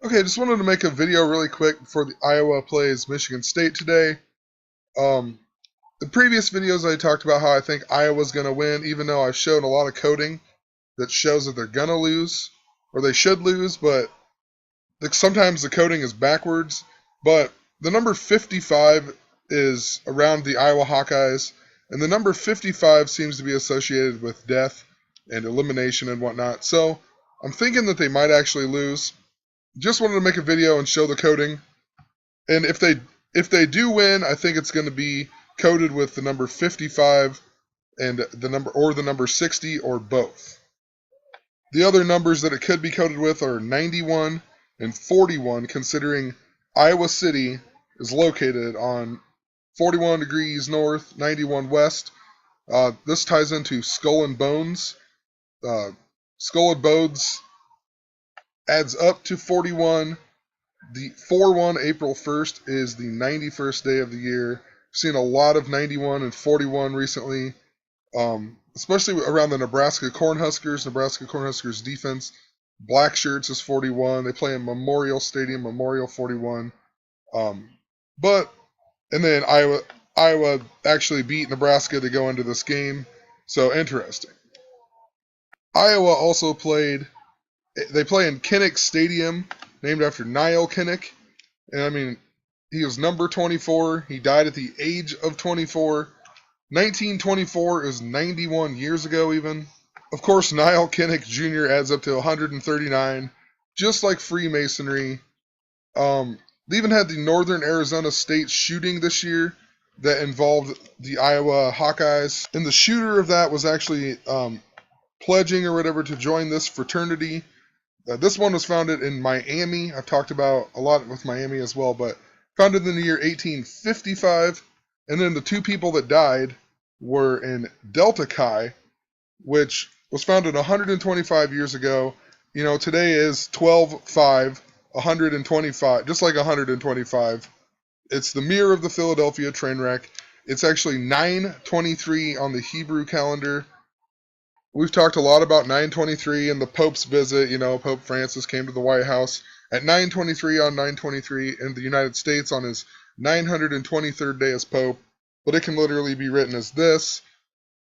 Okay, just wanted to make a video really quick before the Iowa plays Michigan State today. Um, the previous videos I talked about how I think Iowa's going to win, even though I've shown a lot of coding that shows that they're going to lose, or they should lose, but sometimes the coding is backwards. But the number 55 is around the Iowa Hawkeyes, and the number 55 seems to be associated with death and elimination and whatnot. So I'm thinking that they might actually lose. Just wanted to make a video and show the coding. And if they do win, I think it's going to be coded with the number 55 and the number 60 or both. The other numbers that it could be coded with are 91 and 41, considering Iowa City is located on 41 degrees north, 91 west. This ties into Skull and Bones. Skull and Bones adds up to 41. The 4-1 April 1st is the 91st day of the year. I've seen a lot of 91 and 41 recently, especially around the Nebraska Cornhuskers. Nebraska Cornhuskers defense. Black shirts is 41. They play in Memorial Stadium, Memorial 41. And then Iowa actually beat Nebraska to go into this game. So interesting. Iowa also they play in Kinnick Stadium, named after Niall Kinnick. And I mean, he was number 24. He died at the age of 24. 1924 is 91 years ago even. Of course, Niall Kinnick Jr. adds up to 139, just like Freemasonry. They even had the Northern Arizona State shooting this year that involved the Iowa Hawkeyes. And the shooter of that was actually pledging or whatever to join this fraternity. This one was founded in Miami. I've talked about a lot with Miami as well, but founded in the year 1855. And then the two people that died were in Delta Chi, which was founded 125 years ago. You know, today is 12/5, 125, just like 125. It's the mirror of the Philadelphia train wreck. It's actually 9/23 on the Hebrew calendar. We've talked a lot about 9/23 and the Pope's visit. You know, Pope Francis came to the White House at 9/23 on 9/23 in the United States on his 923rd day as Pope. But it can literally be written as this,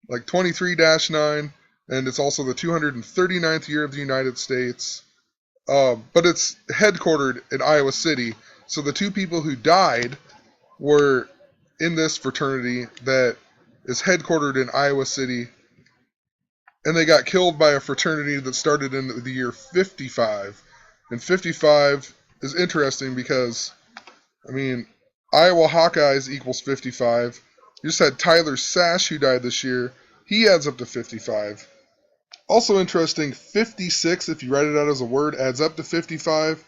like 23-9, and it's also the 239th year of the United States. But it's headquartered in Iowa City. So the two people who died were in this fraternity that is headquartered in Iowa City. And they got killed by a fraternity that started in the year 55. And 55 is interesting because, I mean, Iowa Hawkeyes equals 55. You just had Tyler Sash, who died this year. He adds up to 55. Also interesting, 56, if you write it out as a word, adds up to 55.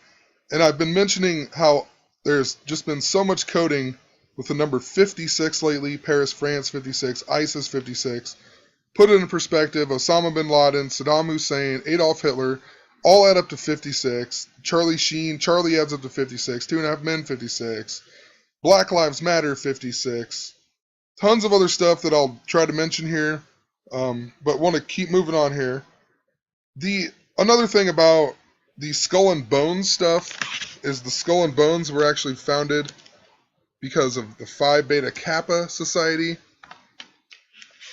And I've been mentioning how there's just been so much coding with the number 56 lately. Paris, France, 56. ISIS, 56. Put it in perspective, Osama bin Laden, Saddam Hussein, Adolf Hitler, all add up to 56. Charlie Sheen, Charlie adds up to 56. 2.5 Men, 56. Black Lives Matter, 56. Tons of other stuff that I'll try to mention here, but want to keep moving on here. Another thing about the Skull and Bones stuff is the Skull and Bones were actually founded because of the Phi Beta Kappa Society,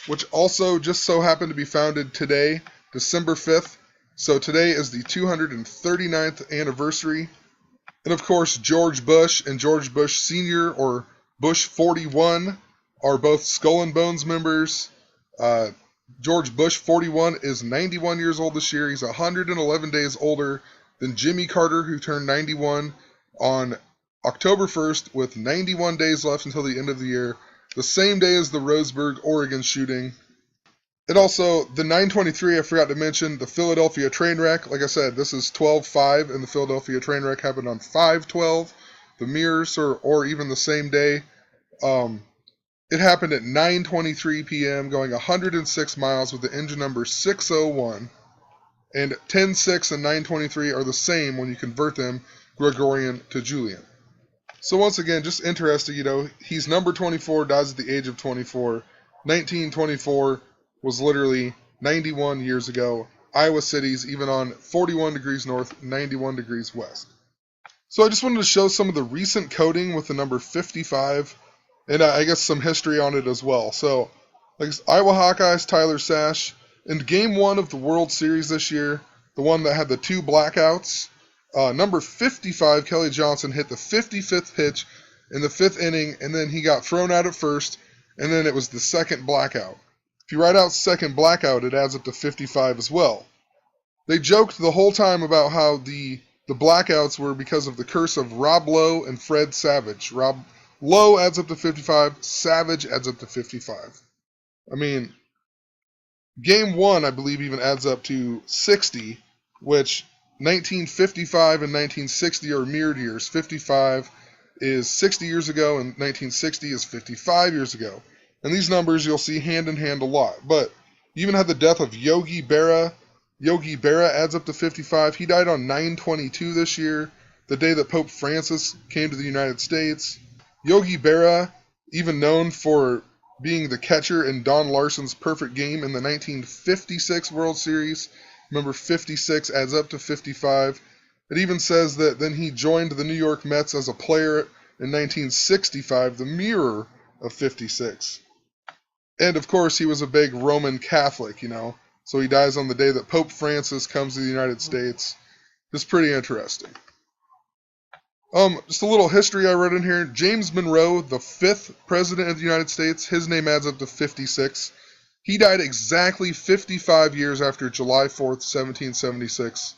which also just so happened to be founded today, December 5th. So today is the 239th anniversary. And of course, George Bush and George Bush Sr., or Bush 41, are both Skull and Bones members. George Bush 41 is 91 years old this year. He's 111 days older than Jimmy Carter, who turned 91 on October 1st, with 91 days left until the end of the year. The same day as the Roseburg, Oregon shooting. And also, the 9/23, I forgot to mention, the Philadelphia train wreck. Like I said, this is 12/5, and the Philadelphia train wreck happened on 5/12. The mirrors, or even the same day. It happened at 9:23 p.m., going 106 miles with the engine number 601. And 10/6 and 9/23 are the same when you convert them Gregorian to Julian. So once again, just interesting, you know, he's number 24, dies at the age of 24. 1924 was literally 91 years ago. Iowa City's even on 41 degrees north, 91 degrees west. So I just wanted to show some of the recent coding with the number 55, and I guess some history on it as well. So, like Iowa Hawkeyes, Tyler Sash, in Game 1 of the World Series this year, the one that had the 2 blackouts, number 55, Kelly Johnson, hit the 55th pitch in the 5th inning, and then he got thrown out at first, and then it was the second blackout. If you write out second blackout, it adds up to 55 as well. They joked the whole time about how the blackouts were because of the curse of Rob Lowe and Fred Savage. Rob Lowe adds up to 55, Savage adds up to 55. I mean, Game 1, I believe, even adds up to 60, which 1955 and 1960 are mirrored years. 55 is 60 years ago, and 1960 is 55 years ago. And these numbers you'll see hand in hand a lot. But you even had the death of Yogi Berra. Yogi Berra adds up to 55. He died on 9/22 this year, the day that Pope Francis came to the United States. Yogi Berra, even known for being the catcher in Don Larson's perfect game in the 1956 World Series. Remember, 56 adds up to 55. It even says that then he joined the New York Mets as a player in 1965, the mirror of 56. And, of course, he was a big Roman Catholic, so he dies on the day that Pope Francis comes to the United States. Just pretty interesting. Just a little history I read in here. James Monroe, the 5th President of the United States, his name adds up to 56. He died exactly 55 years after July 4th, 1776.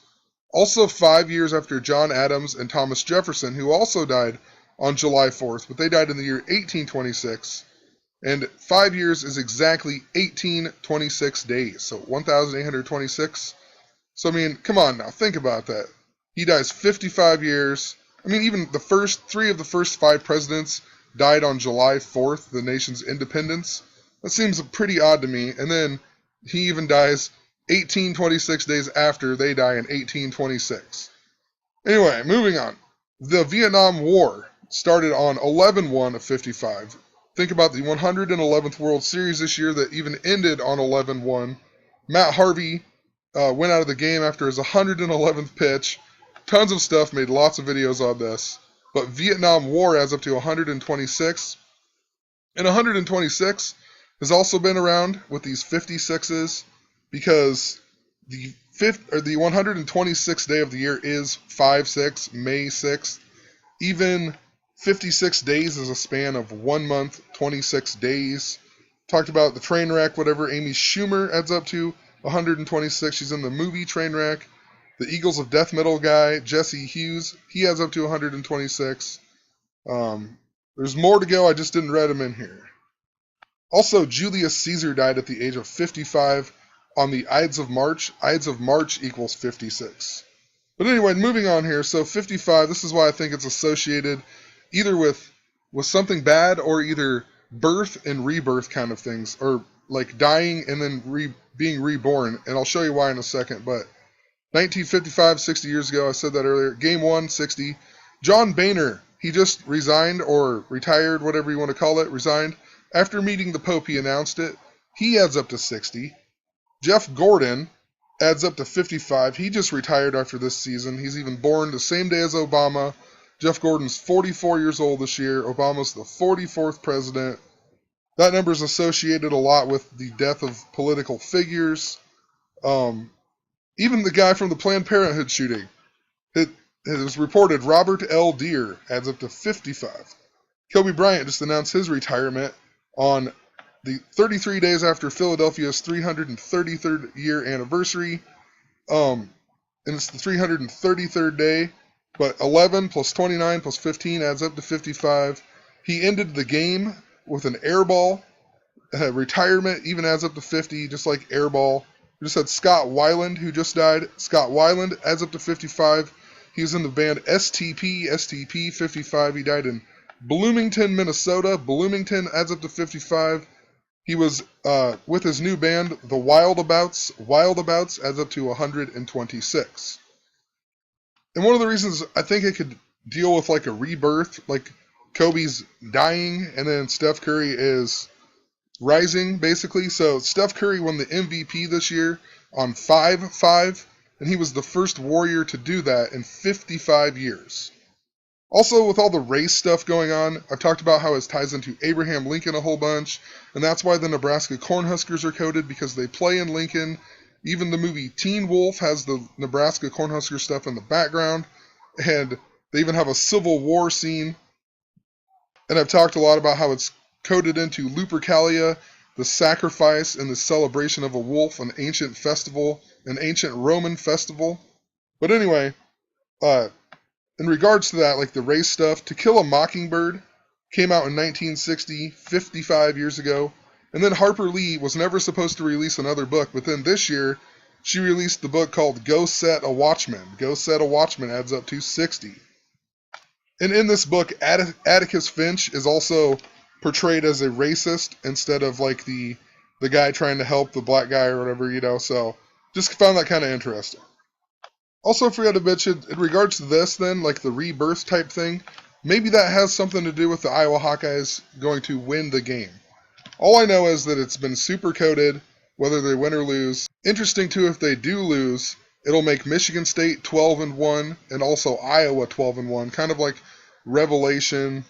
Also 5 years after John Adams and Thomas Jefferson, who also died on July 4th, but they died in the year 1826. And 5 years is exactly 1826 days, so 1,826. So, I mean, come on now, think about that. He dies 55 years. I mean, even the first 3 of the first 5 presidents died on July 4th, the nation's independence. That seems pretty odd to me. And then he even dies 1826 days after they die in 1826. Anyway, moving on. The Vietnam War started on 11/1 of 55. Think about the 111th World Series this year that even ended on 11/1. Matt Harvey went out of the game after his 111th pitch. Tons of stuff, made lots of videos on this. But Vietnam War adds up to 126. And 126 has also been around with these 56s because the 126th day of the year is 5/6, May 6th. Even 56 days is a span of 1 month, 26 days. Talked about the train wreck, whatever. Amy Schumer adds up to 126. She's in the movie Trainwreck. The Eagles of Death Metal guy, Jesse Hughes, he adds up to 126. There's more to go, I just didn't read them in here. Also, Julius Caesar died at the age of 55 on the Ides of March. Ides of March equals 56. But anyway, moving on here. So 55, this is why I think it's associated either with something bad or either birth and rebirth kind of things, or like dying and then being reborn. And I'll show you why in a second. But 1955, 60 years ago, I said that earlier. Game 1, 60. John Boehner, he just resigned or retired, whatever you want to call it, resigned. After meeting the Pope, he announced it. He adds up to 60. Jeff Gordon adds up to 55. He just retired after this season. He's even born the same day as Obama. Jeff Gordon's 44 years old this year. Obama's the 44th president. That number is associated a lot with the death of political figures. Even the guy from the Planned Parenthood shooting. It was reported Robert L. Deere adds up to 55. Kobe Bryant just announced his retirement on the 33 days after Philadelphia's 333rd year anniversary. And it's the 333rd day, but 11 plus 29 plus 15 adds up to 55. He ended the game with an air ball. Retirement even adds up to 50, just like air ball. We just had Scott Weiland, who just died. Scott Weiland adds up to 55. He was in the band STP 55. He died in Bloomington, Minnesota. Bloomington adds up to 55. He was with his new band, the Wildabouts. Wildabouts adds up to 126. And one of the reasons I think it could deal with like a rebirth, like Kobe's dying and then Steph Curry is rising, basically. So Steph Curry won the MVP this year on 5-5, and he was the first Warrior to do that in 55 years. Also, with all the race stuff going on, I've talked about how it ties into Abraham Lincoln a whole bunch, and that's why the Nebraska Cornhuskers are coded, because they play in Lincoln. Even the movie Teen Wolf has the Nebraska Cornhusker stuff in the background, and they even have a Civil War scene. And I've talked a lot about how it's coded into Lupercalia, the sacrifice and the celebration of a wolf, an ancient festival, an ancient Roman festival. But anyway, in regards to that, like the race stuff, To Kill a Mockingbird came out in 1960, 55 years ago. And then Harper Lee was never supposed to release another book, but then this year, she released the book called Go Set a Watchman. Go Set a Watchman adds up to 60. And in this book, Atticus Finch is also portrayed as a racist instead of like the guy trying to help the black guy or whatever, so just found that kind of interesting. Also, I forgot to mention, in regards to this then, like the rebirth type thing, maybe that has something to do with the Iowa Hawkeyes going to win the game. All I know is that it's been super coded, whether they win or lose. Interesting too, if they do lose, it'll make Michigan State 12-1 and also Iowa 12-1, kind of like Revelation.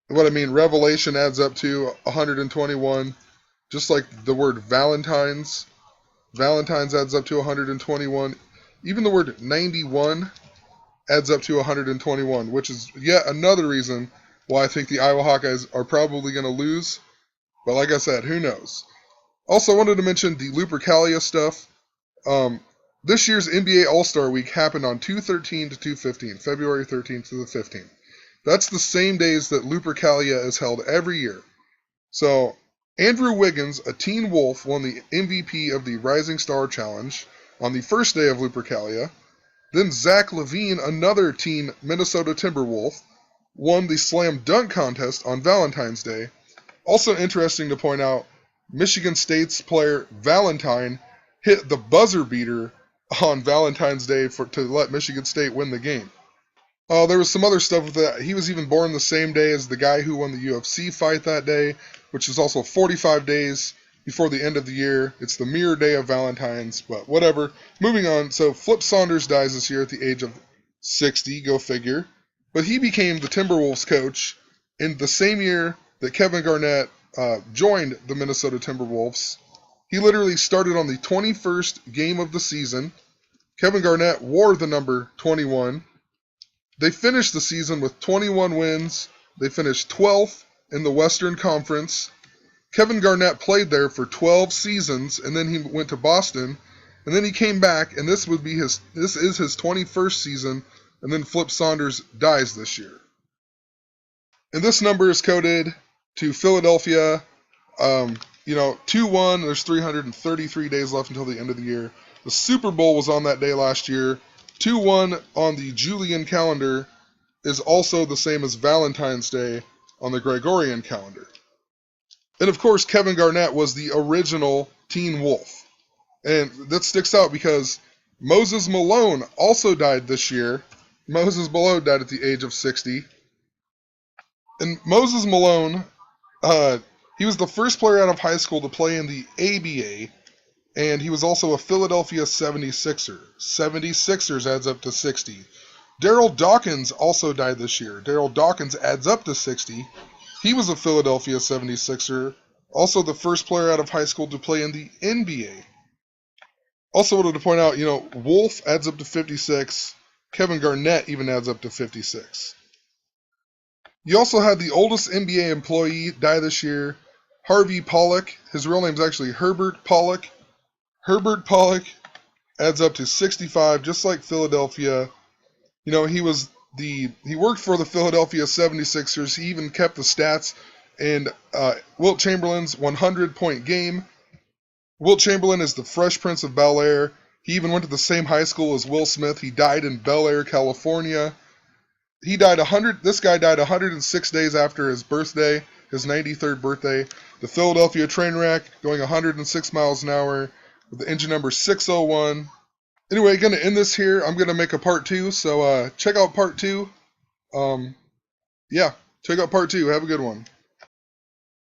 What I mean, Revelation adds up to 121, just like the word Valentine's. Valentine's adds up to 121. Even the word 91 adds up to 121, which is yet another reason why I think the Iowa Hawkeyes are probably going to lose. But like I said, who knows? Also, I wanted to mention the Lupercalia stuff. This year's NBA All-Star Week happened on 2/13 to 2/15, February 13th to the 15th. That's the same days that Lupercalia is held every year. So, Andrew Wiggins, a teen wolf, won the MVP of the Rising Star Challenge on the first day of Lupercalia. Then Zach LaVine, another teen Minnesota Timberwolf, won the Slam Dunk Contest on Valentine's Day. Also interesting to point out, Michigan State's player Valentine hit the buzzer beater on Valentine's Day to let Michigan State win the game. There was some other stuff with that. He was even born the same day as the guy who won the UFC fight that day, which is also 45 days before the end of the year. It's the mirror day of Valentine's, but whatever. Moving on, so Flip Saunders dies this year at the age of 60, go figure. But he became the Timberwolves coach in the same year that Kevin Garnett joined the Minnesota Timberwolves. He literally started on the 21st game of the season. Kevin Garnett wore the number 21. They finished the season with 21 wins. They finished 12th in the Western Conference. Kevin Garnett played there for 12 seasons, and then he went to Boston, and then he came back, and this is his 21st season, and then Flip Saunders dies this year. And this number is coded to Philadelphia. 2-1, there's 333 days left until the end of the year. The Super Bowl was on that day last year. 2-1 on the Julian calendar is also the same as Valentine's Day on the Gregorian calendar. And of course, Kevin Garnett was the original Teen Wolf. And that sticks out because Moses Malone also died this year. Moses Malone died at the age of 60. And Moses Malone, he was the first player out of high school to play in the ABA, and he was also a Philadelphia 76er. 76ers adds up to 60. Daryl Dawkins also died this year. Daryl Dawkins adds up to 60. He was a Philadelphia 76er, also the first player out of high school to play in the NBA. Also wanted to point out, Wolf adds up to 56. Kevin Garnett even adds up to 56. You also had the oldest NBA employee die this year, Harvey Pollack. His real name is actually Herbert Pollack. Herbert Pollack adds up to 65, just like Philadelphia. He worked for the Philadelphia 76ers. He even kept the stats in Wilt Chamberlain's 100-point game. Wilt Chamberlain is the Fresh Prince of Bel-Air. He even went to the same high school as Will Smith. He died in Bel Air, California. This guy died 106 days after his birthday, his 93rd birthday. The Philadelphia train wreck, going 106 miles an hour with the engine number 601. Anyway, going to end this here. I'm going to make a part 2, so check out part 2. Check out part 2. Have a good one.